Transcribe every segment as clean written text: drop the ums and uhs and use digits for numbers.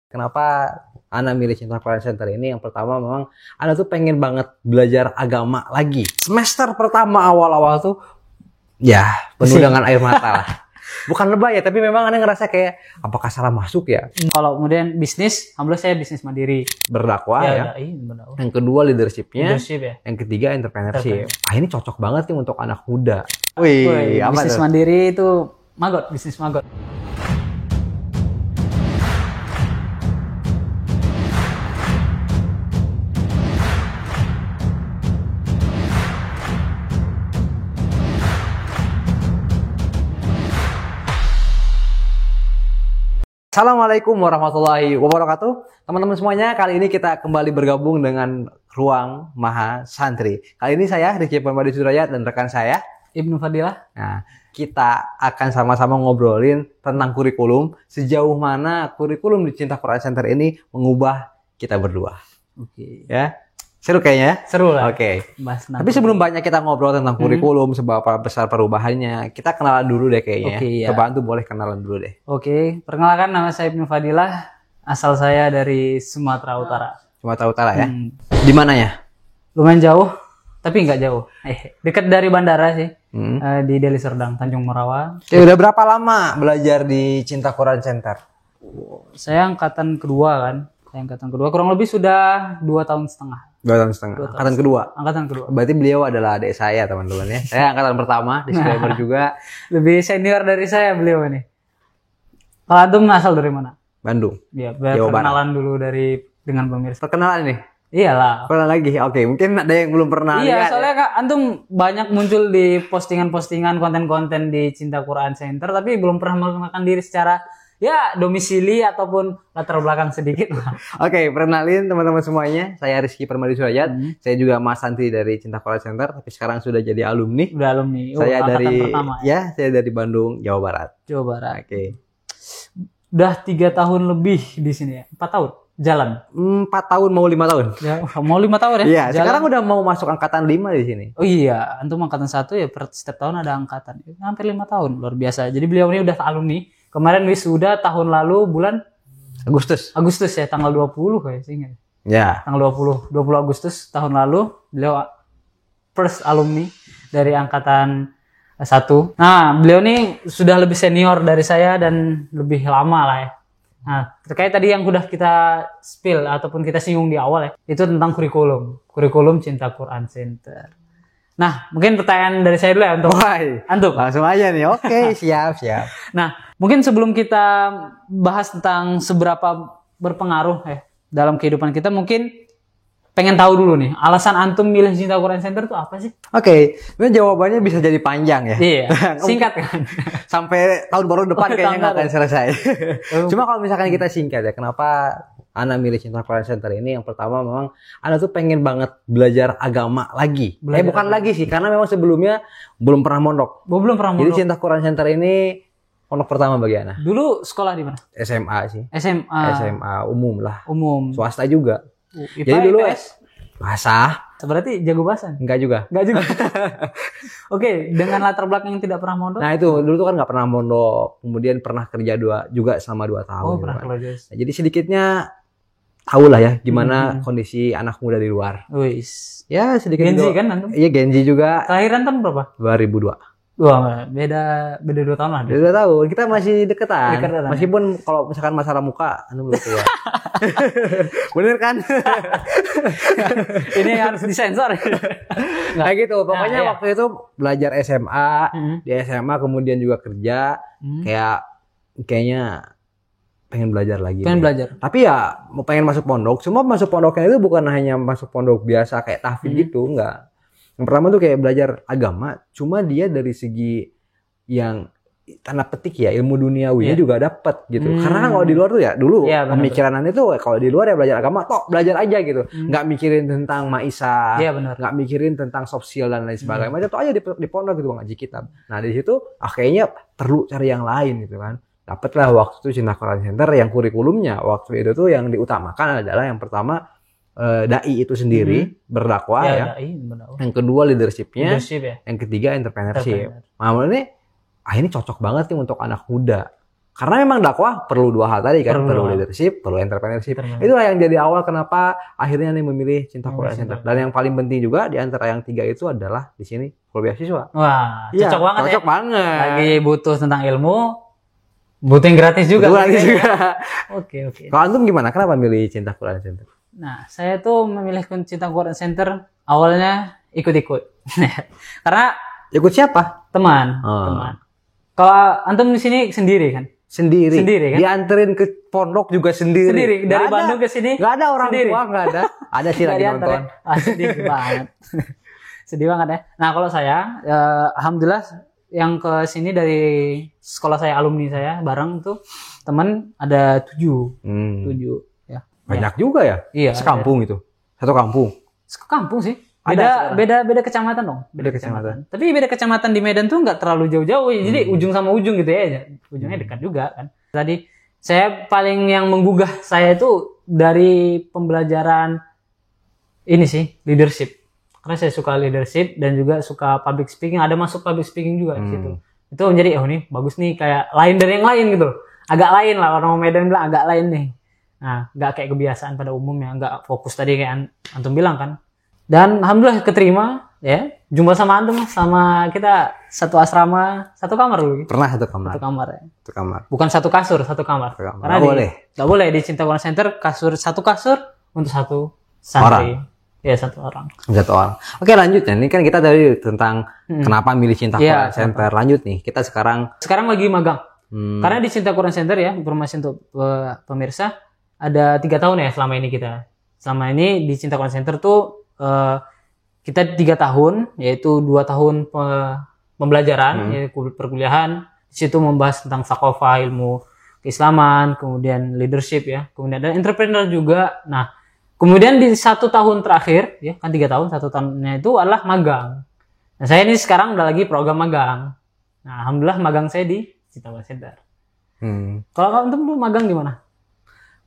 Kenapa Ana milih Cinta Quran Center ini? Yang pertama memang Ana tuh pengen banget belajar agama lagi. Semester pertama awal-awal tuh ya penuh dengan air mata lah. Bukan lebay ya, tapi memang Ana ngerasa kayak apakah salah masuk ya? Kalau kemudian bisnis, alhamdulillah saya bisnis mandiri. Berdakwah ya. Yang kedua leadershipnya. Leadership ya. Yang ketiga entrepreneurship. Ini cocok banget nih untuk anak muda. Wih, apa bisnis tuh? mandiri itu magot, bisnis magot. Assalamualaikum warahmatullahi wabarakatuh. Teman-teman semuanya, kali ini kita kembali bergabung dengan Ruang Maha Santri. Kali ini saya Rizky Permadi Sudrajat dan rekan saya Ibnu Fadilah. Nah, kita akan sama-sama ngobrolin tentang kurikulum, sejauh mana kurikulum di Cinta Quran Center ini mengubah kita berdua. Oke. Ya, seru kayaknya. Seru lah. Oke. Tapi sebelum banyak kita ngobrol tentang kurikulum, seberapa besar perubahannya, kita kenalan dulu deh kayaknya. Oke, ya. Coba Antum boleh kenalan dulu deh. Oke, perkenalkan nama saya Ibnu Fadilah. Asal saya dari Sumatera Utara. Sumatera Utara ya. Di mananya? Lumayan jauh, tapi nggak jauh. Dekat dari bandara sih. Di Deli Serdang, Tanjung Morawa. Ya, udah berapa lama belajar di Cinta Quran Center? Saya angkatan kedua kan. Kurang lebih sudah 2,5 tahun. 2,5 tahun. Angkatan kedua. Angkatan kedua. Berarti beliau adalah adik saya, teman-teman ya. Saya angkatan pertama, disclaimer juga. Lebih senior dari saya beliau ini. Kalau Antum asal dari mana? Bandung. Ya, Jawa Barat. perkenalan dulu dengan pemirsa. Perkenalan nih. Iyalah. Pernah lagi. Oke, mungkin ada yang belum pernah Iya, lihat. soalnya Kak, Antum banyak muncul di postingan-postingan konten-konten di Cinta Quran Center, tapi belum pernah mengenalkan diri secara ya domisili ataupun latar belakang sedikit lah. Oke, perkenalin teman-teman semuanya. Saya Rizky Permadi Sudrajat. Saya juga Mas Santri dari Cinta Quran Center, tapi sekarang sudah jadi alumni. Udah alumni. Saya angkatan dari pertama, saya dari Bandung, Jawa Barat. Jawa Barat. Oke. Udah 3 tahun lebih di sini ya. 4 tahun jalan. 4 tahun mau 5 tahun. Ya, mau 5 tahun ya? Iya, Jalan. sekarang udah mau masuk angkatan 5 di sini. Oh iya, Antum angkatan 1 ya, setiap tahun ada angkatan. Hampir 5 tahun, luar biasa. Jadi beliau ini udah alumni. Kemarin wisuda tahun lalu bulan Agustus ya, tanggal 20 kayak sih ingat. ya. Tanggal 20 Agustus tahun lalu beliau first alumni dari angkatan 1. Nah, beliau ini sudah lebih senior dari saya dan lebih lama lah ya. Nah, terkait tadi yang udah kita spill ataupun kita singgung di awal ya, itu tentang kurikulum Cinta Quran Center. Nah, mungkin pertanyaan dari saya dulu ya untuk Antum. Langsung aja nih. Oke, siap. Nah, mungkin sebelum kita bahas tentang seberapa berpengaruh ya dalam kehidupan kita, mungkin pengen tahu dulu nih, alasan Antum milih Cinta Quran Center itu apa sih? Oke, sebenarnya jawabannya bisa jadi panjang ya. Iya, singkat kan. Sampai tahun baru depan kayaknya nggak akan selesai. Cuma kalau misalkan kita singkat ya, kenapa Ana milih Cinta Quran Center ini? Yang pertama memang Ana tuh pengen banget belajar agama lagi. Bukan lagi sih, karena memang sebelumnya belum pernah mondok. Belum pernah mondok. Jadi Cinta Quran Center ini pondok pertama bagi Ana. Dulu sekolah di mana? SMA sih. SMA umum lah. Umum. Swasta juga. IPA, jadi dulu IPS? bahasa. Berarti jago bahasa? Enggak juga. Oke, dengan latar belakang yang tidak pernah mondok? Nah itu, dulu tuh kan nggak pernah mondok. Kemudian pernah kerja juga selama 2 tahun. Oh, gitu pernah kan. kerja. Nah, jadi sedikitnya tahu lah ya gimana kondisi anak muda di luar. Wis. Ya sedikit Genzi juga. kan Antum? Iya, Genzi juga. Kelahiran tahun berapa? 2002. Wah, beda 2 tahun lah. Udah tahu, kita masih deketan. Deketan, Meskipun kalau misalkan masalah muka, anu belum tua. Bener kan? Ini harus disensor. Kayak gitu. Pokoknya iya. waktu itu belajar SMA, di SMA kemudian juga kerja, kayaknya pengen belajar lagi. Pengen belajar. Tapi ya mau pengen masuk pondok, cuma masuk pondoknya itu bukan hanya masuk pondok biasa kayak tahfidz gitu, enggak. Yang pertama tuh kayak belajar agama, cuma dia dari segi yang tanda petik ya ilmu duniawinya juga dapat gitu. Karena kan kalau di luar tuh ya dulu pemikiran itu kalau di luar ya belajar agama, belajar aja gitu. Nggak mikirin tentang maisha, nggak mikirin tentang sosial dan lain sebagainya. Macam tuh aja di pondok gitu ngaji kitab. Nah di situ kayaknya perlu cari yang lain gitu kan. Dapatlah waktu itu Cinta Quran Center yang kurikulumnya waktu itu tuh yang diutamakan adalah yang pertama dai itu sendiri berdakwah ya. Yang kedua leadershipnya, yang ketiga entrepreneurship. Nah, ini cocok banget nih untuk anak muda. Karena memang dakwah perlu dua hal tadi kan, perlu leadership, perlu entrepreneurship. Itulah yang jadi awal kenapa akhirnya nih memilih Cinta Quran Center. Dan yang paling penting juga di antara yang 3 itu adalah di sini full beasiswa. Wah, Iya, cocok banget cocok banget. Lagi butuh tentang ilmu, butuh yang gratis juga. Gratis juga. Oke. Kalau antum gimana? Kenapa milih Cinta Quran Center? Nah, saya tuh memilih Cinta Quran Center awalnya ikut-ikut. Karena ikut siapa? Teman. Kalau antum di sini sendiri kan? Sendiri kan? Dianterin ke pondok juga sendiri. Dari Bandung ke sini. Gak ada orang tua, gak ada. Ada sih lagi nonton. Sedih banget. Sedih banget ya. Nah, kalau saya alhamdulillah yang ke sini dari sekolah saya, alumni saya bareng tuh teman ada 7 ya. Banyak juga ya? Iya. Sekampung itu. Satu kampung. Sekampung sih. Beda kecamatan dong. Beda kecamatan. Tapi beda kecamatan di Medan tuh nggak terlalu jauh-jauh. Jadi ujung sama ujung gitu ya. Ujungnya dekat juga kan. Tadi saya paling yang menggugah saya itu dari pembelajaran ini sih, leadership. Karena saya suka leadership dan juga suka public speaking. Ada masuk public speaking juga di situ. Itu menjadi nih bagus nih, kayak lain dari yang lain gitu. Agak lain lah, orang Medan bilang agak lain nih. Nah, nggak kayak kebiasaan pada umumnya, nggak fokus tadi kayak antum bilang kan. Dan alhamdulillah keterima ya, jumpa sama antum, sama kita satu asrama, satu kamar dulu. Pernah satu kamar. Satu kamar ya. Satu kamar. Bukan satu kasur, satu kamar. Karena nggak boleh di Cinta Quran Center satu kasur untuk satu santri. Ya, satu orang. Oke, lanjut ya. Ini kan kita tadi tentang kenapa milih Cinta Quran Center. Lanjut nih, kita sekarang lagi magang. Karena di Cinta Quran Center ya, informasi untuk pemirsa, ada 3 tahun ya selama ini kita. Selama ini di Cinta Quran Center tuh kita 3 tahun, yaitu 2 tahun pembelajaran, yaitu perkuliahan. Di situ membahas tentang thaqafah, ilmu keislaman, kemudian leadership ya, kemudian ada entrepreneur juga. Nah, kemudian di 1 tahun terakhir, ya kan 3 tahun, 1 tahunnya itu adalah magang. Nah, saya ini sekarang udah lagi program magang. Nah, alhamdulillah magang saya di Cinta Quran Center. Kalau antum dulu magang di mana?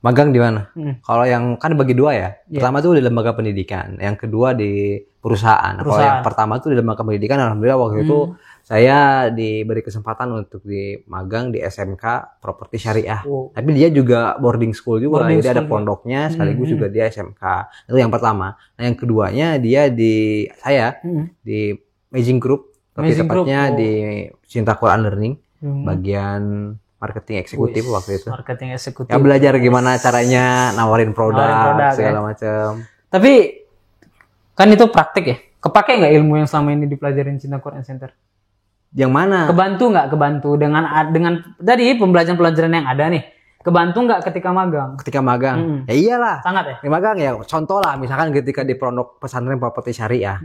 Magang di mana? Kalau yang kan bagi 2 ya. Pertama tuh di lembaga pendidikan, yang kedua di perusahaan. Kalau yang pertama tuh di lembaga pendidikan, alhamdulillah waktu itu saya diberi kesempatan untuk di magang di SMK Properti Syariah. Tapi dia juga boarding school juga, jadi ada pondoknya sekaligus juga dia SMK. Itu yang pertama. Nah, yang keduanya dia di di Amazing Group, tapi tepatnya di Cinta Quran Learning, bagian marketing eksekutif waktu itu. Marketing eksekutif. Ya, belajar gimana caranya nawarin produk segala macam. Tapi kan itu praktik ya. Kepake nggak ilmu yang selama ini dipelajarin Cinta Quran Center? Yang mana? Kebantu dengan tadi pembelajaran yang ada nih. Kebantu nggak ketika magang? Ketika magang. Ya iyalah. Sangat ya. Di magang ya. Contoh lah, misalkan ketika di pondok pesantren Properti Syariah.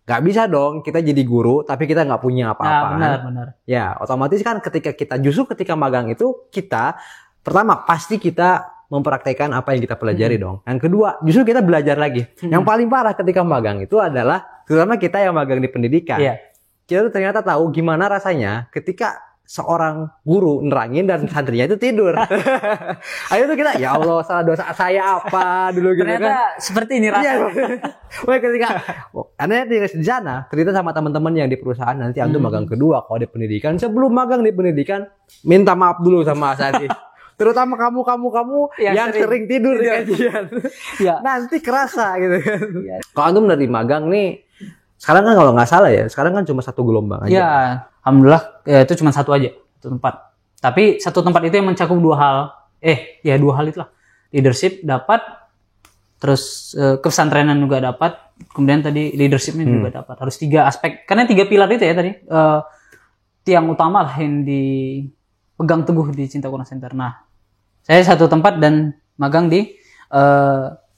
Gak bisa dong kita jadi guru tapi kita nggak punya apa-apa. Benar. Ya, otomatis kan ketika magang itu kita pertama pasti kita mempraktekkan apa yang kita pelajari dong. Yang kedua, justru kita belajar lagi. Yang paling parah ketika magang itu adalah terutama kita yang magang di pendidikan. Kita tuh ternyata tahu gimana rasanya ketika seorang guru nerangin dan santrinya itu tidur. Ayo tuh kita, ya Allah, salah dosa saya apa dulu gitu kan. Ternyata seperti ini rasanya. Wah, ketika karena di sana cerita sama teman-teman yang di perusahaan, nanti antum magang kedua kalau di pendidikan, sebelum magang di pendidikan minta maaf dulu sama Asadi. Terutama kamu yang sering tidur di kajian. Nanti kerasa gitu kan. Kalau antum dari magang nih, sekarang kan kalau nggak salah ya, sekarang kan cuma 1 gelombang aja. Ya, alhamdulillah itu cuma 1 aja, 1 tempat. Tapi 1 tempat itu yang mencakup 2 hal. 2 hal itulah. Leadership dapat, terus kesantrenan juga dapat, kemudian tadi leadershipnya juga dapat. Harus 3 aspek, karena 3 pilar itu ya tadi. Tiang utama lah yang dipegang teguh di Cinta Quran Center. Nah, saya 1 tempat dan magang di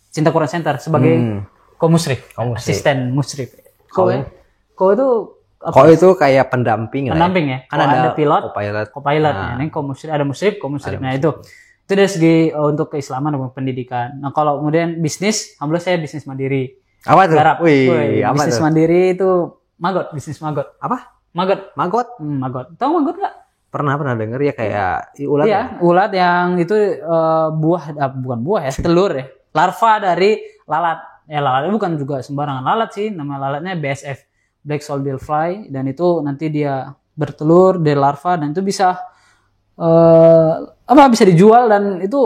Cinta Quran Center sebagai ko-musyrif, asisten musyrif. Ko itu apa? Ko itu kayak pendamping ya. Kan ada pilot, co-pilot. Nah, ini ko-musyrif, ada musyrif, ko-musyrif. Nah, itu dari segi untuk keislaman dan pendidikan. Nah, kalau kemudian bisnis, alhamdulillah saya bisnis mandiri. Apa tuh? Bisnis mandiri itu bisnis magot. Apa? Magot. Tahu magot enggak? Pernah denger ya, kayak ulat. Iya, ulat yang itu bukan buah ya, telur ya. Larva dari lalat. Lalatnya bukan juga sembarangan lalat sih, nama lalatnya BSF, Black Soldier Fly, dan itu nanti dia bertelur dari larva dan itu bisa bisa dijual dan itu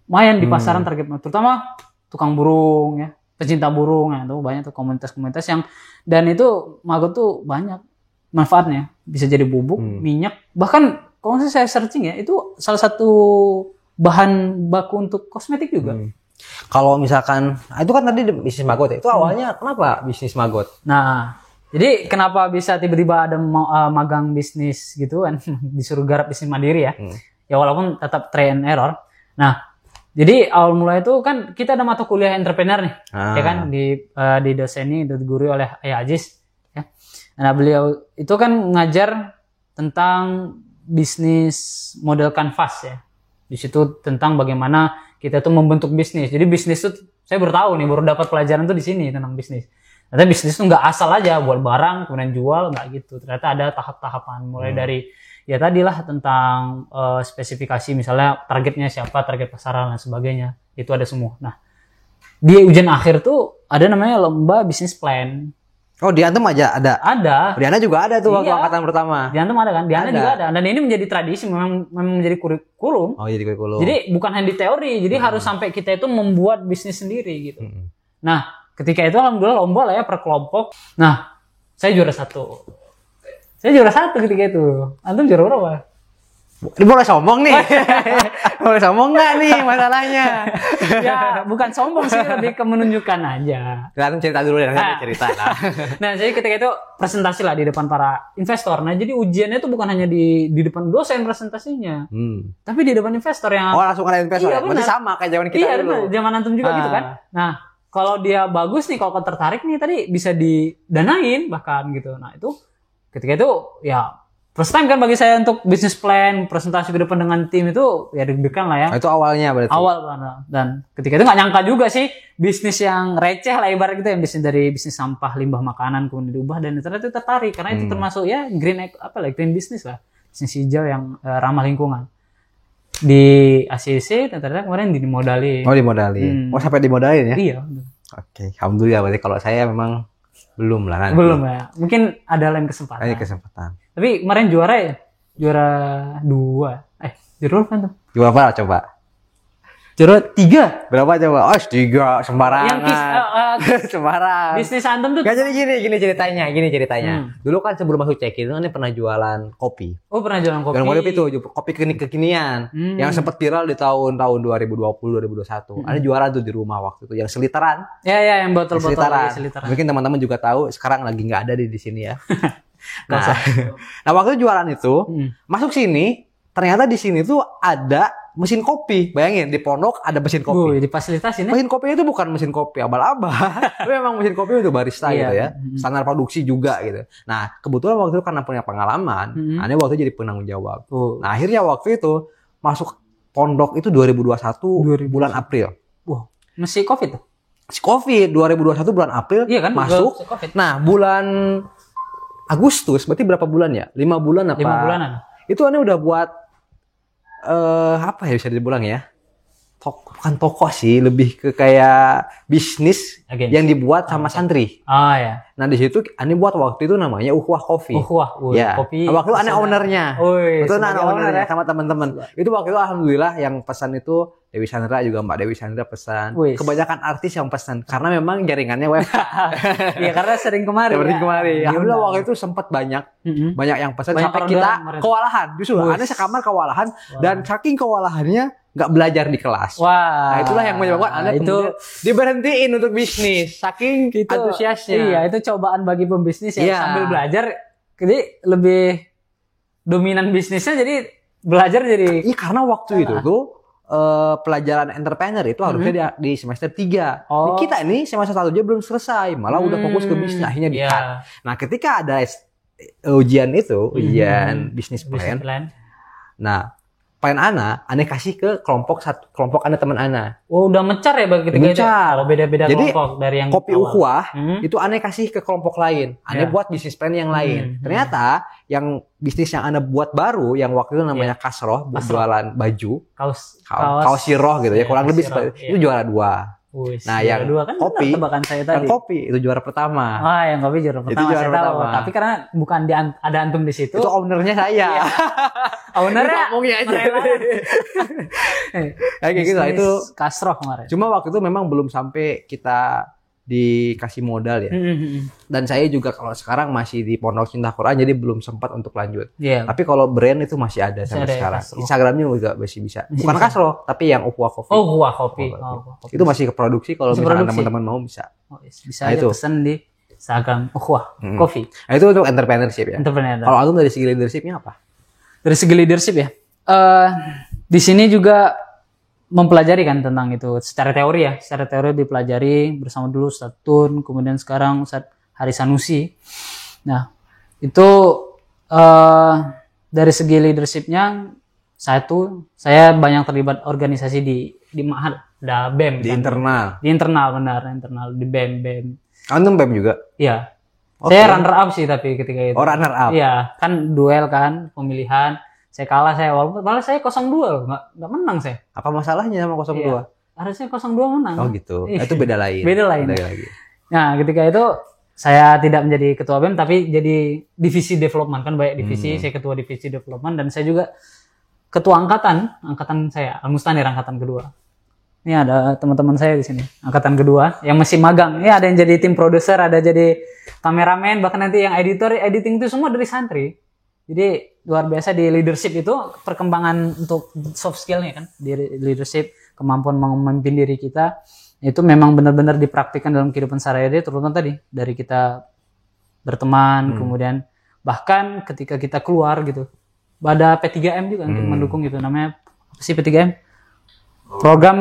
lumayan di pasaran target, terutama tukang burung ya, pecinta burung ya, tuh banyak tuh komunitas-komunitas yang, dan itu maggot tuh banyak manfaatnya, bisa jadi bubuk, minyak, bahkan kalau saya searching ya, itu salah satu bahan baku untuk kosmetik juga. Kalau misalkan itu kan tadi bisnis maggot ya, itu awalnya kenapa bisnis maggot? Nah, jadi kenapa bisa tiba-tiba ada magang bisnis gitu kan, disuruh garap bisnis mandiri ya, ya walaupun tetap try and error. Nah, jadi awal mulai itu kan kita ada mata kuliah entrepreneur nih, ya kan, di doseni digurui oleh Ayah Aziz. Ya. Nah, beliau itu kan ngajar tentang bisnis model kanvas ya. Di situ tentang bagaimana kita tuh membentuk bisnis. Jadi bisnis tuh saya baru tahu nih, baru dapat pelajaran tuh di sini tentang bisnis. Ternyata bisnis tuh nggak asal aja buat barang kemudian jual, nggak gitu. Ternyata ada tahap-tahapan, mulai dari ya tadilah tentang spesifikasi, misalnya targetnya siapa, target pasaran dan sebagainya. Itu ada semua. Nah, di ujian akhir tuh ada namanya lomba bisnis plan. Oh, di Antum aja ada? Ada. Di Anda juga ada tuh waktu angkatan pertama? Di Antum ada kan? Di Anda juga ada. Dan ini menjadi tradisi, memang menjadi kurikulum. Oh, jadi kurikulum. Jadi bukan hanya di teori, jadi harus sampai kita itu membuat bisnis sendiri gitu. Nah, ketika itu alhamdulillah lomba lah ya per kelompok. Nah, saya juara 1. Saya juara 1 ketika itu. Antum juara berapa? Ini boleh sombong nih? Boleh sombong nggak nih masalahnya? Ya, bukan sombong sih, lebih ke menunjukkan aja. Antum cerita dulu ya, saya cerita lah. Nah, jadi ketika itu presentasi lah di depan para investor. Nah, jadi ujiannya itu bukan hanya di depan dosen presentasinya, tapi di depan investor yang... Oh, langsung ada investor? Iya, berarti sama kayak zaman kita dulu? Iya, zaman Antum juga gitu kan. Nah, kalau dia bagus nih, kalau tertarik nih, tadi bisa didanain bahkan gitu. Nah, itu ketika itu ya first time kan bagi saya untuk bisnis plan, presentasi ke depan dengan tim itu ya deg-degan lah ya. Nah, itu awalnya berarti? Awal banget. Dan ketika itu nggak nyangka juga sih, bisnis yang receh lah ibarat gitu, yang bisnis dari bisnis sampah limbah makanan kemudian diubah, dan ternyata itu tertarik karena itu termasuk ya green business lah, bisnis hijau yang ramah lingkungan. Di ACC ternyata kemarin dimodalin. Oh, dimodalin. Oh, sampai dimodalin ya? Iya. Oke, alhamdulillah, berarti kalau saya memang belum lah nanti. Belum ya. Mungkin ada lain kesempatan. Ada kesempatan. Tapi kemarin juara ya? Juara 2. Juara berapa tuh? Juara apa coba? Juara 3. Berapa coba? Oh, 3 sembarangan. Yang sembarang. Bisnis Antum tuh. Gak jadi gini ceritanya. Dulu kan sebelum masuk check-in itu pernah jualan kopi. Oh, pernah jualan kopi. Jualan kopi itu, kopi kekinian. Yang sempat viral di tahun 2020 2021. Ada jualan tuh di rumah waktu itu yang selitaran. Ya, yang botol-botol selitaran. Mungkin teman-teman juga tahu, sekarang lagi nggak ada di sini ya. Nah, waktu jualan itu masuk sini, ternyata di sini tuh ada mesin kopi. Bayangin, di pondok ada mesin kopi. Difasilitasin ya? Mesin kopinya itu bukan mesin kopi abal-abal. Tapi memang mesin kopi untuk barista gitu ya. Standar produksi juga gitu. Nah, kebetulan waktu itu karena punya pengalaman, Anda waktu itu jadi penanggung jawab. Nah, akhirnya waktu itu masuk pondok itu 2021 bulan April. Wah, masih Covid tuh? Masih Covid, 2021 bulan April kan, masuk. Nah, bulan Agustus, berarti berapa bulan ya? 5 bulan apa? 5 bulanan. Itu Anda udah buat apa ya bisa dibilang ya? Bukan toko sih, lebih ke kayak bisnis yang dibuat sama santri. Ah ya. Nah, di situ Ane buat waktu itu namanya Ukhuwah Coffee. Ya. Kopi. Nah, waktu itu Ane ownernya. Itu Ane ownernya ya? sama teman-teman. Itu waktu itu alhamdulillah yang pesan itu Dewi Chandra, juga Mbak Dewi Chandra pesan. Kebanyakan artis yang pesan karena memang jaringannya web. Iya, karena sering kemari. Alhamdulillah waktu itu sempat banyak yang pesan sampai kita kewalahan. Justru Ane sekamar kewalahan dan saking kewalahannya nggak belajar di kelas. Wah. Nah, itulah yang menyebabkan Anda kemudian diberhentiin untuk bisnis saking antusiasnya. Iya, itu cobaan bagi pembisnis ya. Sambil belajar jadi lebih dominan bisnisnya, jadi belajar jadi. Iya, karena waktu itu tuh pelajaran entrepreneur itu harusnya di semester 3. Kita ini semester 1 aja belum selesai, malah udah fokus ke bisnis, akhirnya di-cut. Nah, ketika ada ujian itu, ujian bisnis plan. Nah, plan Ane kasih ke kelompok Ane teman Ana. Oh, udah mencar ya bagi kita. Mencar. Beda-beda jadi, kelompok dari yang kopi Ukhuwah itu Ane kasih ke kelompok lain. Ane buat bisnis plan yang lain. Ternyata yang bisnis yang Ane buat baru yang waktu itu namanya Kasroh, jualan baju. Kaos siroh gitu ya, kurang lebih seperti itu, juara 2. Wih, Nah, juara yang dua kan kopi, benar tebakan saya yang tadi. kopi itu juara pertama. Ah, yang kopi juara pertama juara saya tahu. pertama. Tapi karena bukan ada antum di situ. Itu ownernya saya. Ownernya Ngomongnya aja. Kayak gitu lah itu. Kasroh kemarin. Cuma waktu itu memang belum sampai kita dikasih modal ya. Dan saya juga kalau sekarang masih di Pondok Cinta Quran jadi belum sempat untuk lanjut. Iya. Tapi kalau brand itu masih ada Masih sampai ada ya, sekarang. Kasro. Instagramnya juga masih bisa. Masih Bukan bisa. Kasro, tapi yang Ukhuwah Coffee. Oh, Ukhuwah Kopi. Ukhuwah Oh, Coffee. Kopi. Itu masih keproduksi kalau Masih misalkan produksi. teman-teman mau bisa. Oh, bisa Nah, aja itu. pesen di Instagram Ukhuwah Coffee. Nah, itu untuk entrepreneurship ya. Entrepreneur. Kalau Antum dari segi leadershipnya apa? Dari segi leadership ya. Di sini juga mempelajari kan tentang itu secara teori ya. Secara teori dipelajari bersama dulu Ustadz Tun, kemudian sekarang Ustadz Haris Sanusi. Nah, itu dari segi leadershipnya saya banyak terlibat organisasi di Ma'had, ada BEM Di kan. internal. Di internal benar, internal di BEM. Antum BEM juga? Iya. Oke. Saya runner up sih tapi ketika itu. Oh, runner up. Iya, kan duel kan, pemilihan. Saya kalah walaupun malah saya 0-2 loh, nggak menang saya. Apa masalahnya sama 02? Iya. Harusnya 0-2 menang. Oh gitu. Iya. Itu beda lain. Beda lain. lagi. Nah, ketika itu saya tidak menjadi ketua BEM tapi jadi divisi development kan banyak divisi, saya ketua divisi development dan saya juga ketua angkatan saya, Al-Mustanir angkatan kedua. Ini ada teman-teman saya di sini, angkatan kedua yang masih magang. Ini ada yang jadi tim produser, ada jadi kameramen, bahkan nanti yang editing itu semua dari santri. Jadi luar biasa di leadership itu perkembangan untuk soft skill-nya kan, di leadership, kemampuan memimpin diri kita itu memang benar-benar dipraktikkan dalam kehidupan sehari-hari, terutama tadi dari kita berteman, kemudian bahkan ketika kita keluar gitu. Ada P3M juga untuk mendukung gitu, namanya apa sih P3M? Program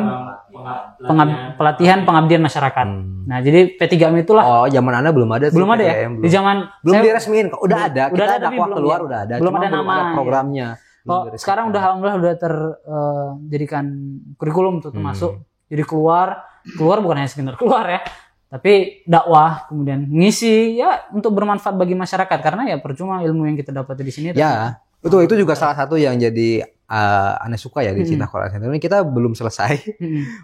pelatihan pengabdian masyarakat. Nah, jadi P3M itulah. Oh, zaman Anda belum ada. Belum ada ya? PTM, Di zaman belum saya- diresmiin kok. Udah ada. Udah Kita ada, tapi dakwah belum keluar ya. udah ada. Belum Cuma ada nama, ada ya. programnya. Oh, sekarang udah alhamdulillah udah terjadikan kurikulum tuh termasuk. Jadi keluar bukan hanya sekedar keluar ya, tapi dakwah kemudian ngisi ya untuk bermanfaat bagi masyarakat karena ya percuma ilmu yang kita dapat di sini. Ya, betul, itu juga salah satu yang jadi aneh suka ya di Cinta Quran Center ini. Kita belum selesai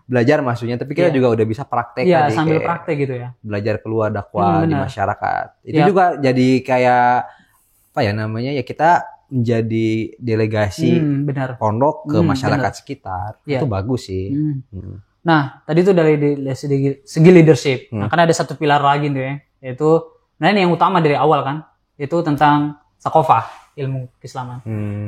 belajar maksudnya, tapi kita Iya. juga udah bisa praktek Iya, tadi, sambil kayak praktek gitu ya. belajar keluar dakwah di benar. masyarakat. Itu Iya. juga jadi kayak apa ya namanya ya, kita menjadi delegasi Benar. pondok ke masyarakat benar. sekitar. Iya. Itu bagus sih. Nah, tadi itu dari segi leadership. Nah, kan ada satu pilar lagi tuh ya, yaitu ini yang utama dari awal kan, itu tentang sakofah, ilmu keislaman.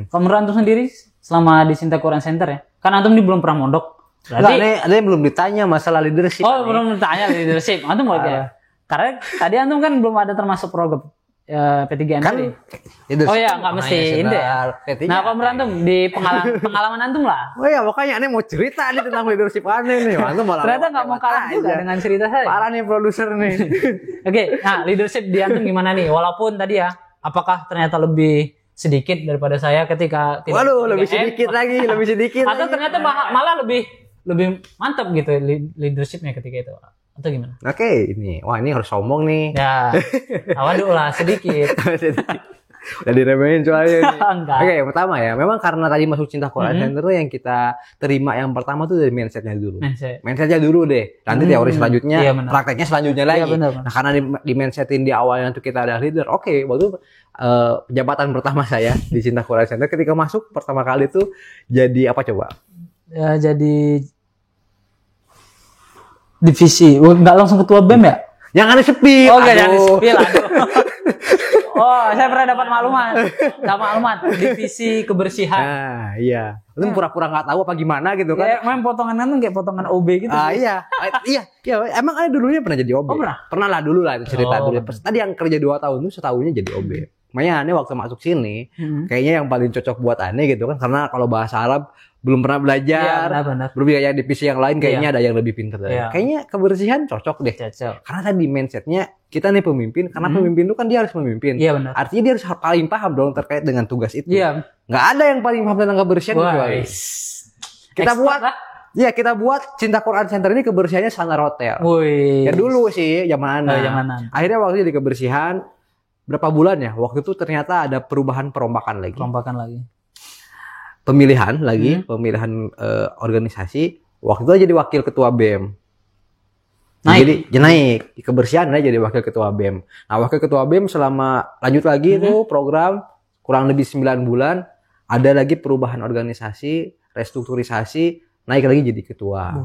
Kalau menurut antum sendiri selama di Cinta Quran Center ya, kan antum ini belum pernah mondok. Berarti ada yang belum ditanya masalah leadership. Oh, belum tanya leadership. Antum boleh ya? Karena tadi antum kan belum ada termasuk program P3M Kan tadi. leadership Oh ya, nggak mesti ini ya. P3. Nah, kalau menurut antum di pengalaman antum lah. Oh ya, makanya aneh mau cerita nih tentang leadership aneh nih. Antum malah Ternyata nggak mau kalah juga aja. dengan cerita saya. Parah nih produser nih. Oke, nah leadership di antum gimana nih? Walaupun tadi ya, apakah ternyata lebih sedikit daripada saya ketika tidak Waduh, lebih 3M? sedikit lagi, lebih sedikit. Atau lagi. ternyata malah lebih mantap gitu leadershipnya ketika itu. Atau gimana? Oke, ini. Wah, ini harus sombong nih. Ya, awal dulu lah sedikit. Udah diremehin soalnya nih. Enggak. Oke, yang pertama ya, memang karena tadi masuk Cinta Quran Center tuh yang kita terima yang pertama tuh dari mindsetnya dulu. Mindsetnya dulu deh. Nanti teori selanjutnya, Iya, benar. prakteknya selanjutnya lagi. Iya, benar. Nah, karena di mindsetin di awalnya tuh kita ada leader. Oke, waktu penjabatan pertama saya di Cinta Quran Center ketika masuk pertama kali tuh jadi apa coba? Ya, jadi divisi. Enggak langsung ketua BEM ya? Yang ada sepi. Oh, enggak jadi Aduh. spill. Aduh. Oh, saya pernah dapat maklumat. Divisi kebersihan. Nah, iya. Lu pura-pura nggak tahu apa gimana gitu kan? Ya, main potongan antum kayak potongan OB gitu. Iya. Iya. Emang ada dulunya pernah jadi OB. Oh, pernah? Pernah lah dulu lah itu cerita Oh. dulu. Tadi yang kerja 2 tahun itu setahunya jadi OB. Makanya aneh waktu masuk sini, kayaknya yang paling cocok buat aneh gitu kan, karena kalau bahasa Arab belum pernah belajar, Iya, benar. belum kayak divisi yang lain kayaknya ada yang lebih pintar. Iya. Kayaknya kebersihan cocok deh. Cocok. Karena tadi mindsetnya kita nih pemimpin, karena pemimpin itu kan dia harus memimpin. Iya, benar. Artinya dia harus paling paham dong terkait dengan tugas itu. Iya. Nggak ada yang paling paham tentang kebersihan kecuali. Kita Expert buat lah. Iya, kita buat Cinta Quran Center ini kebersihannya standar hotel. Wih. Ya dulu sih zaman Oh, zamanan. Akhirnya waktu jadi kebersihan berapa bulan ya? Waktu itu ternyata ada perubahan perombakan lagi. Perombakan lagi. Pemilihan lagi, pemilihan organisasi. Waktu itu jadi wakil ketua BEM. Jadi naik kebersihan aja jadi wakil ketua BEM. Nah, wakil ketua BEM selama lanjut lagi itu program kurang lebih 9 bulan, ada lagi perubahan organisasi, restrukturisasi, naik lagi jadi ketua.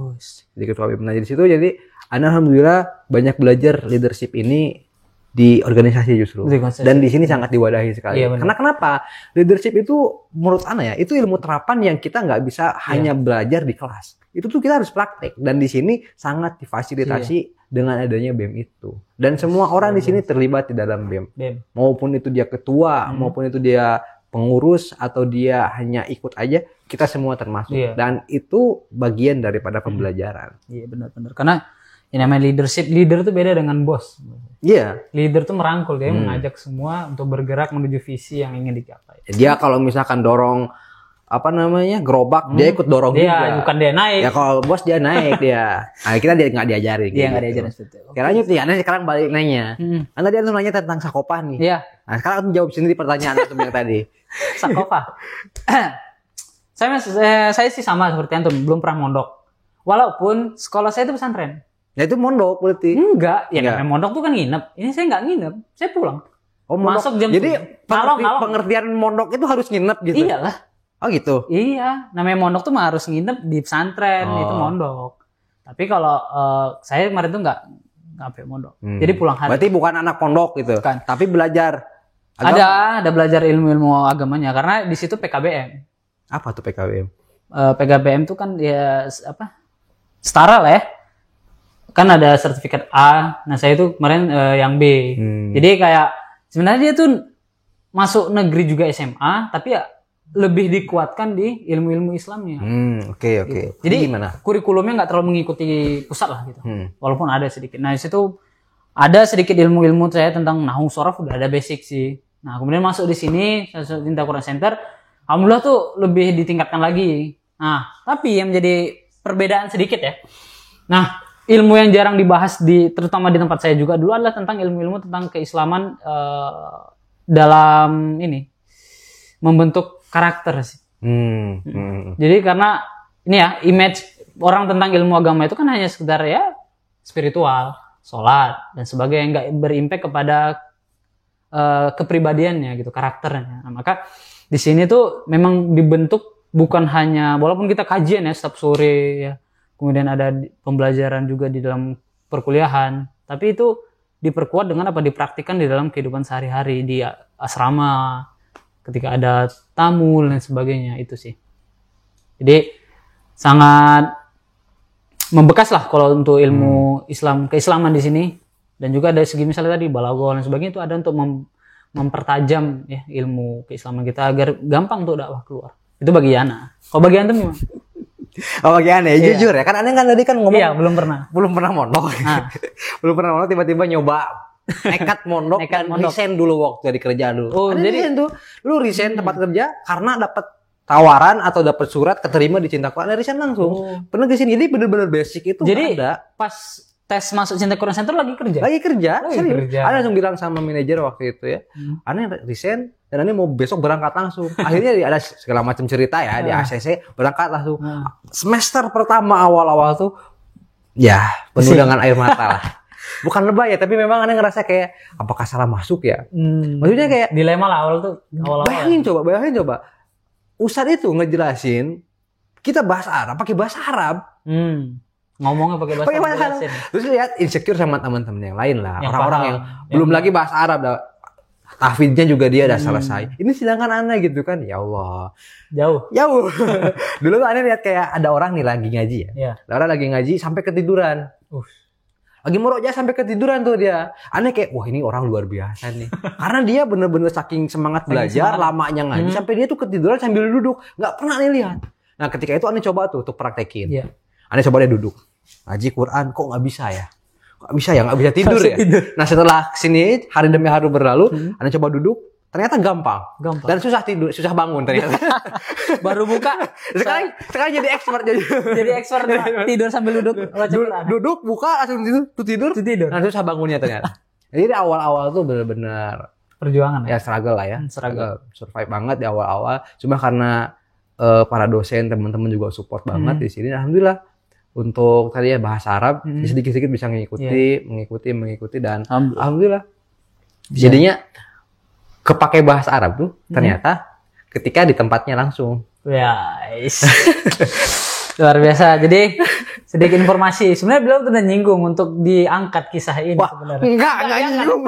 Jadi ketua BEM. Nah, di situ jadi alhamdulillah banyak belajar leadership ini di organisasi justru. Dan di sini sangat diwadahi sekali. Karena kenapa? Leadership itu menurut Ana ya, itu ilmu terapan yang kita nggak bisa hanya belajar di kelas. Itu tuh kita harus praktek. Dan di sini sangat difasilitasi dengan adanya BEM itu. Dan semua orang di sini terlibat di dalam BEM. Maupun itu dia ketua, maupun itu dia pengurus, atau dia hanya ikut aja, kita semua termasuk. Dan itu bagian daripada pembelajaran. Iya, benar-benar. Karena yang namanya leadership, leader itu beda dengan bos. Leader tuh merangkul, dia mengajak semua untuk bergerak menuju visi yang ingin dicapai. Dia kalau misalkan dorong gerobak, dia ikut dorong juga. Bukan dia naik. Ya kalau bos dia naik dia. Nah, kita dia nggak diajarin. Dia nggak diajarin seperti itu. Lanjut nih, Anda sekarang balik nanya. Anda dia tuh nanya tentang Sakopa nih. Iya. Nah, sekarang aku jawab sendiri pertanyaan antum yang tadi. Sakopa. Saya sih sama seperti antum, belum pernah mondok. Walaupun sekolah saya itu pesantren. Ya itu mondok berarti. Enggak, namanya mondok tuh kan nginep. Ini saya nggak nginep, saya pulang. Oh, masuk jam. Jadi pengertian mondok itu harus nginep gitu. Iyalah. Oh gitu. Iya, namanya mondok tuh harus nginep di pesantren, itu mondok. Tapi kalau saya kemarin tuh nggak sampai mondok. Jadi pulang hari. Berarti bukan anak pondok gitu. Bukan. Tapi belajar agama. Ada belajar ilmu-ilmu agamanya karena di situ PKBM. Apa tuh PKBM? PKBM tuh kan ya setara lah ya. Kan ada sertifikat A. Nah, saya itu kemarin yang B. Jadi kayak sebenarnya dia tuh masuk negeri juga SMA, tapi ya lebih dikuatkan di ilmu-ilmu Islamnya. Oke. Gitu. Jadi gimana? Kurikulumnya nggak terlalu mengikuti pusat lah gitu. Walaupun ada sedikit. Nah, di situ ada sedikit ilmu-ilmu saya tentang nahwu sorof, udah ada basic sih. Nah, kemudian masuk di sini Cinta Quran Center, alhamdulillah tuh lebih ditingkatkan lagi. Nah, tapi yang menjadi perbedaan sedikit ya. Nah, ilmu yang jarang dibahas terutama di tempat saya juga dulu adalah tentang ilmu-ilmu tentang keislaman dalam ini membentuk karakter sih. Jadi karena ini ya image orang tentang ilmu agama itu kan hanya sekedar ya spiritual, sholat dan sebagainya, nggak berimpact kepada kepribadiannya gitu, karakternya. Nah, maka di sini tuh memang dibentuk bukan hanya walaupun kita kajian ya setiap sore ya, kemudian ada pembelajaran juga di dalam perkuliahan, tapi itu diperkuat dengan apa dipraktikkan di dalam kehidupan sehari-hari di asrama. Ketika ada tamu dan sebagainya itu sih. Jadi sangat membekas lah kalau untuk ilmu Islam, keislaman di sini. Dan juga dari segi misalnya tadi balaghah dan sebagainya itu ada untuk mempertajam ya ilmu keislaman kita agar gampang untuk dakwah keluar. Itu bagi Ana. Kalau bagi antum gimana? Oh bagi Ana ya, jujur ya. Kan Ana kan tadi kan ngomong. Iya, belum pernah mondok. Belum pernah mondok, tiba-tiba nyoba nekat mondok dan resign dulu waktu di kerja dulu. Oh, jadi resign tuh. Lu resign tempat kerja karena dapat tawaran atau dapat surat keterima di Cinta Quran, resign langsung. Pernah di sini. Jadi benar-benar basic itu jadi ada. Pas tes masuk Cinta Quran Center lagi kerja. Ana langsung bilang sama manajer waktu itu ya. Ana resign dan Ana mau besok berangkat langsung. Akhirnya ada segala macam cerita ya di ACC, berangkat langsung. Semester pertama awal-awal tuh ya penuh dengan air mata lah. Bukan lebay ya, tapi memang Ana ngerasa kayak apakah salah masuk ya? Maksudnya kayak dilema lah awal tuh. Bayangin coba. Ustadz itu ngejelasin kita bahasa Arab, pakai bahasa Arab. Ngomongnya pakai bahasa Arab. Terus lihat insecure sama teman-teman yang lain lah, orang-orang yang belum lagi bahasa Arab, tahfidznya juga dia udah selesai. Ini sedangkan Ana gitu kan, ya Allah. Jauh. Dulu tuh Ana lihat kayak ada orang nih lagi ngaji ya. Ada orang lagi ngaji sampai ketiduran. Lagi murojaah sampai ketiduran tuh dia. Aneh kayak, wah ini orang luar biasa nih. Karena dia bener-bener saking semangat belajar, lamanya ngaji, sampai dia tuh ketiduran sambil duduk. Nggak pernah aneh lihat. Nah ketika itu aneh coba tuh untuk praktekin. Aneh coba dia duduk. Ngaji Quran, kok nggak bisa ya? Nggak bisa tidur ya? Nah setelah sini, hari demi hari berlalu, aneh coba duduk. Ternyata gampang. Dan susah tidur, susah bangun ternyata. Baru buka. Sekarang jadi expert jadi expert tidur sambil duduk. Duduk, buka, langsung tidur. Nah, susah bangunnya ternyata. Jadi di awal-awal tuh benar-benar perjuangan ya. Struggle lah ya. Struggle. Survive banget di awal-awal. Cuma karena para dosen, teman-teman juga support banget di sini. Alhamdulillah untuk tadi ya bahasa Arab, sedikit-sedikit bisa mengikuti dan alhamdulillah. Jadinya kepake bahasa Arab tuh ternyata ketika di tempatnya langsung. Yes. Luar biasa. Jadi sedikit informasi. Sebenarnya beliau udah nyinggung untuk diangkat kisah ini sebenarnya. Enggak nyinggung.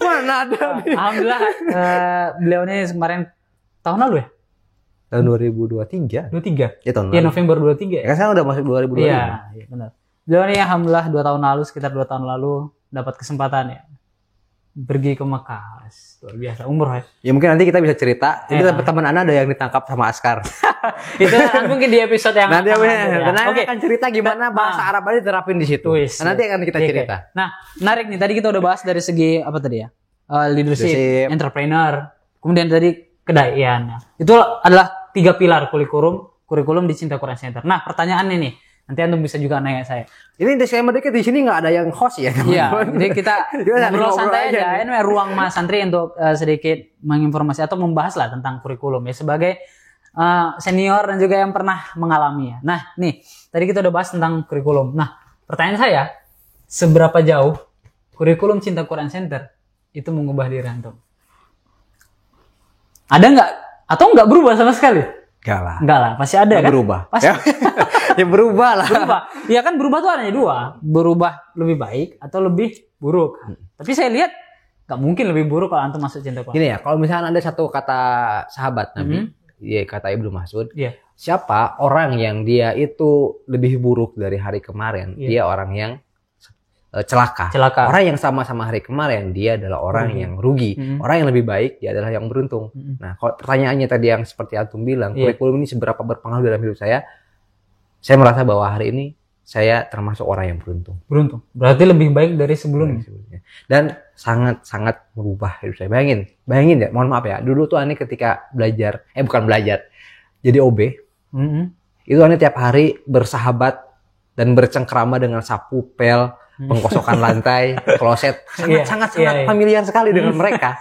Mana ada. Alhamdulillah beliau ini kemarin tahun lalu ya? Tahun 2023. 23. Ya tahun lalu. Iya, November 23 ya. Ya kan sekarang udah masuk 2025. Iya, benar. Beliau ini alhamdulillah 2 tahun lalu, sekitar 2 tahun lalu dapat kesempatan ya pergi ke Mekah. Luar biasa, umroh ya. Ya mungkin nanti kita bisa cerita. Jadi teman Ana ada yang ditangkap sama askar. Itu mungkin di episode yang nanti Oke. akan cerita gimana bahasa Arab aja diterapin di situ. Nanti akan kita cerita. Nah, menarik nih. Tadi kita udah bahas dari segi apa tadi ya? Leadership, entrepreneur, kemudian tadi kedaian. Itu adalah 3 pilar kurikulum di Cinta Quran Center. Nah, pertanyaannya nih, nanti antum bisa juga nanya saya. Ini disclaimer dikit, di sini nggak ada yang host ya. Iya, jadi kita ngobrol santai aja. Ini ruang Mas Santri untuk sedikit menginformasi atau membahas lah tentang kurikulum ya sebagai senior dan juga yang pernah mengalaminya. Nah, nih tadi kita udah bahas tentang kurikulum. Nah, pertanyaan saya, seberapa jauh kurikulum Cinta Quran Center itu mengubah diri antum? Ada nggak? Atau nggak berubah sama sekali? Enggak lah, pasti ada kan? Berubah. Pasti. Ya berubah lah. Berubah. Ya kan berubah tuh adanya 2. Berubah lebih baik atau lebih buruk. Tapi saya lihat nggak mungkin lebih buruk kalau antum masuk Cinta Quran. Gini ya, kalau misalnya ada satu kata sahabat Nabi, ya kata Ibnu Mas'ud, siapa orang yang dia itu lebih buruk dari hari kemarin, dia orang yang celaka. Orang yang sama-sama hari kemarin, dia adalah orang yang rugi. Orang yang lebih baik, dia adalah yang beruntung. Nah, kalau pertanyaannya tadi yang seperti antum bilang, kurikulum ini seberapa berpengaruh dalam hidup saya merasa bahwa hari ini saya termasuk orang yang beruntung. Beruntung. Berarti lebih baik dari sebelumnya. Dan sangat-sangat merubah hidup saya. Bayangin ya, mohon maaf ya. Dulu tuh Ani ketika belajar, bukan belajar, jadi OB. Itu Ani tiap hari bersahabat dan bercengkrama dengan sapu, pel, pengkosokan lantai, kloset, sangat familiar sekali dengan mereka.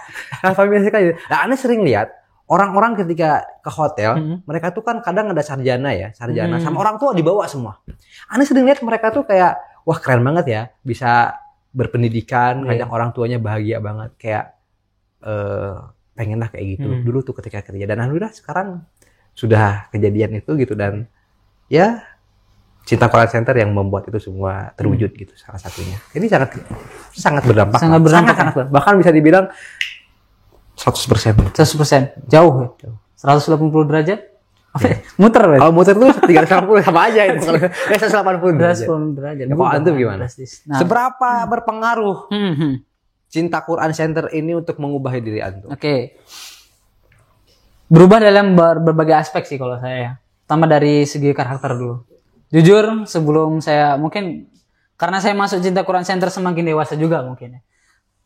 Familiar sekali. Nah, Anda sering lihat orang-orang ketika ke hotel, mereka tuh kan kadang ada sarjana sama orang tua dibawa semua. Anda sering lihat mereka tuh kayak, wah keren banget ya, bisa berpendidikan, ngajak orang tuanya bahagia banget, kayak pengen lah kayak gitu. Dulu tuh ketika kerja, dan alhamdulillah sekarang sudah kejadian itu gitu, dan ya Cinta Quran Center yang membuat itu semua terwujud gitu salah satunya. Ini sangat berdampak. Sangat berdampak. Bahkan bisa dibilang 100%. 100%. Jauh ya. 180 derajat. Muter berarti. Kalau muter tuh 360 sama aja itu. Kalau 180 derajat. 180 derajat. Kalau antum gimana? Nah, seberapa berpengaruh Cinta Quran Center ini untuk mengubah diri antum? Oke. Berubah dalam berbagai aspek sih kalau saya ya. Pertama dari segi karakter dulu. Jujur, sebelum saya mungkin karena saya masuk Cinta Quran Center semakin dewasa juga mungkin ya.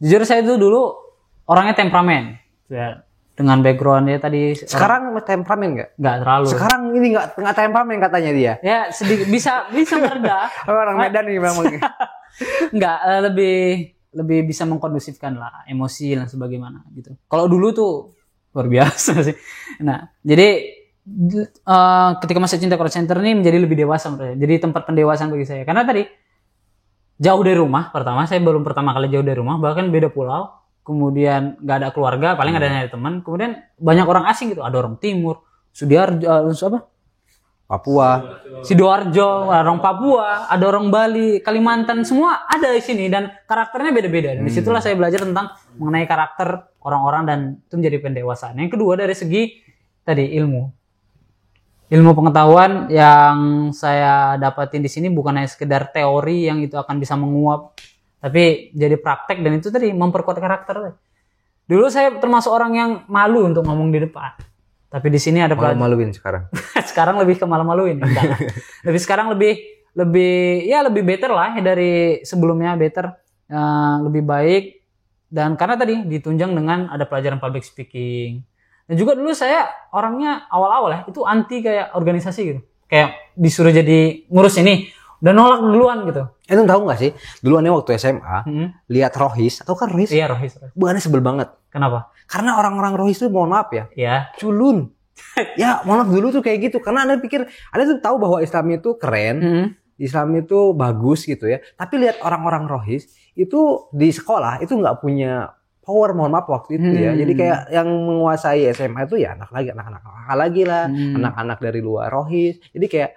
Jujur saya itu dulu orangnya temperamen. Ya, dengan background dia tadi. Sekarang temperamen nggak? Nggak terlalu. Sekarang ini nggak temperamen katanya dia. Ya sedikit bisa mereda. Orang Medan nih memang. Nggak lebih bisa mengkondusifkan lah emosi dan sebagaimana gitu. Kalau dulu tuh luar biasa sih. Nah jadi ketika masuk Cinta Quran Center ini menjadi lebih dewasa menurut saya. Jadi tempat pendewasaan bagi saya. Karena tadi jauh dari rumah, saya belum pertama kali jauh dari rumah, bahkan beda pulau. Kemudian nggak ada keluarga, paling ada nyari teman. Kemudian banyak orang asing gitu, ada orang Timur, Papua, Sidoarjo, orang Papua, ada orang Bali, Kalimantan, semua ada di sini dan karakternya beda-beda. Dan disitulah saya belajar tentang mengenai karakter orang-orang dan itu menjadi pendewasaan. Yang kedua dari segi tadi ilmu pengetahuan yang saya dapatin di sini bukan hanya sekedar teori yang itu akan bisa menguap, tapi jadi praktek dan itu tadi memperkuat karakter. Dulu saya termasuk orang yang malu untuk ngomong di depan, tapi di sini ada malu-maluin sekarang. Sekarang lebih ke malu-maluin, sekarang lebih better lah dari sebelumnya, lebih baik dan karena tadi ditunjang dengan ada pelajaran public speaking. Dan juga dulu saya orangnya awal-awal ya itu anti kayak organisasi gitu. Kayak disuruh jadi ngurus ini udah nolak duluan gitu. Itu tahu nggak sih? Dulu aneh waktu SMA lihat Rohis, atau kan Rohis? Iya Rohis. Bukannya sebel banget. Kenapa? Karena orang-orang Rohis itu mohon maaf ya. Iya. Culun. Ya, mohon maaf dulu tuh kayak gitu. Karena Anda pikir, Anda tuh tahu bahwa Islam itu keren, Islam itu bagus gitu ya. Tapi lihat orang-orang Rohis itu di sekolah itu nggak punya power, mohon maaf waktu itu ya. Jadi kayak yang menguasai SMA itu ya anak-anak lagi lah, anak-anak dari luar Rohis. Jadi kayak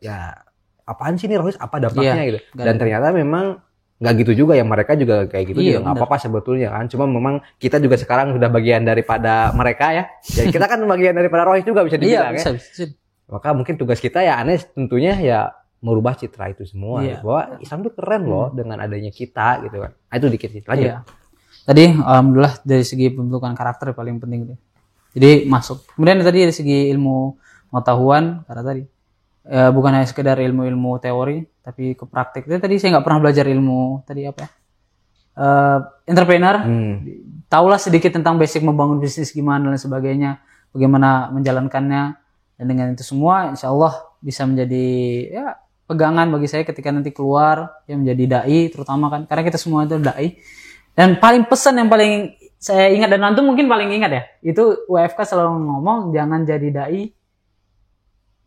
ya apaan sih nih Rohis, apa dampaknya gitu. Dan ternyata memang nggak gitu juga ya, mereka juga kayak gitu juga nggak apa-apa sebetulnya kan. Cuma memang kita juga sekarang sudah bagian daripada mereka ya. Jadi kita kan bagian daripada Rohis juga bisa dibilang ya. Bisa. Maka mungkin tugas kita ya aneh tentunya ya merubah citra itu semua. Gitu. Bahwa Islam tuh keren loh dengan adanya kita gitu kan. Nah, itu dikit sih. Lanjut. Iya. Tadi alhamdulillah dari segi pembentukan karakter paling penting deh. Jadi masuk. Kemudian tadi dari segi ilmu pengetahuan karena tadi bukan hanya sekedar ilmu-ilmu teori tapi ke praktik. Tadi saya nggak pernah belajar ilmu tadi apa ya? Entrepreneur. Tahulah sedikit tentang basic membangun bisnis gimana dan sebagainya, bagaimana menjalankannya, dan dengan itu semua insya Allah bisa menjadi ya pegangan bagi saya ketika nanti keluar ya menjadi dai terutama kan karena kita semua itu dai. Dan paling pesan yang paling saya ingat dan antum mungkin paling ingat ya itu UFK selalu ngomong jangan jadi dai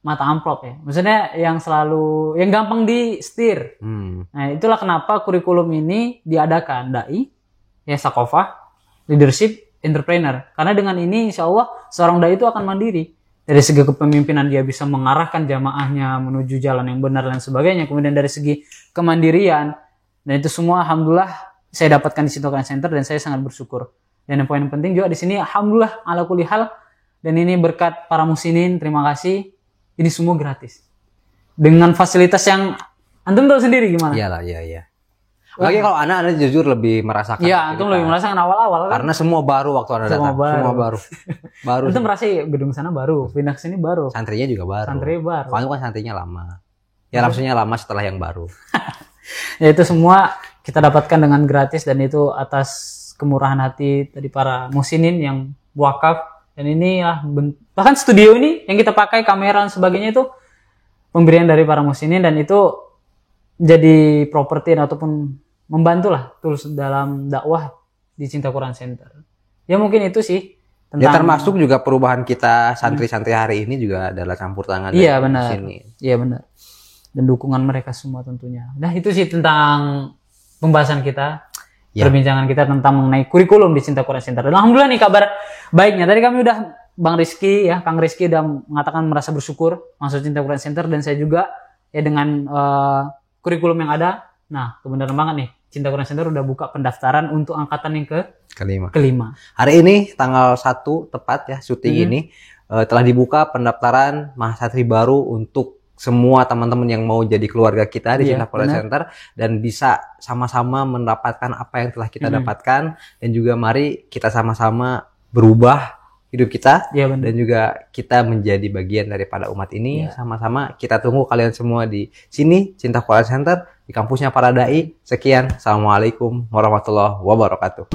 mata amplop ya. Maksudnya yang selalu, yang gampang di setir. Nah itulah kenapa kurikulum ini diadakan. Dai, ya sakofah, leadership, entrepreneur. Karena dengan ini insya Allah seorang dai itu akan mandiri. Dari segi kepemimpinan dia bisa mengarahkan jamaahnya menuju jalan yang benar dan sebagainya. Kemudian dari segi kemandirian. Dan itu semua alhamdulillah saya dapatkan di Cinta Quran Center dan saya sangat bersyukur. Dan yang poin penting juga di sini alhamdulillah ala kulli hal. Dan ini berkat para muslimin, terima kasih. Ini semua gratis. Dengan fasilitas yang antum tahu sendiri gimana? Iyalah, iya. Lagi kalau anak jujur lebih merasakan. Iya, antum lebih merasakan awal-awal kan. Karena semua baru waktu Anda datang. Semua baru. Baru. Antum merasa gedung sana baru, pindah ke sini baru. Santrinya juga baru. Santrinya baru. Kalau kan santrinya lama. Ya maksudnya lama setelah yang baru. Ya itu semua kita dapatkan dengan gratis dan itu atas kemurahan hati dari para musinin yang wakaf. Dan ini bahkan studio ini yang kita pakai kamera dan sebagainya itu pemberian dari para muslimin dan itu jadi properti ataupun membantu lah tools dalam dakwah di Cinta Quran Center. Ya mungkin itu sih. Ya termasuk juga perubahan kita santri-santri hari ini juga adalah campur tangan dari sini. Iya benar. Dan dukungan mereka semua tentunya. Nah itu sih tentang pembahasan kita. Perbincangan kita tentang mengenai kurikulum di Cinta Quran Center. Dan alhamdulillah nih kabar baiknya. Tadi kami udah Kang Rizky udah mengatakan merasa bersyukur masuk Cinta Quran Center dan saya juga ya dengan kurikulum yang ada. Nah, kebenaran banget nih. Cinta Quran Center udah buka pendaftaran untuk angkatan yang kelima. Hari ini tanggal 1 tepat ya syuting ini telah dibuka pendaftaran mahasiswa baru untuk semua teman-teman yang mau jadi keluarga kita di Cinta Quran Center dan bisa sama-sama mendapatkan apa yang telah kita dapatkan dan juga mari kita sama-sama berubah hidup kita dan juga kita menjadi bagian daripada umat ini sama-sama kita tunggu kalian semua di sini Cinta Quran Center di kampusnya para dai. Sekian, assalamualaikum warahmatullahi wabarakatuh.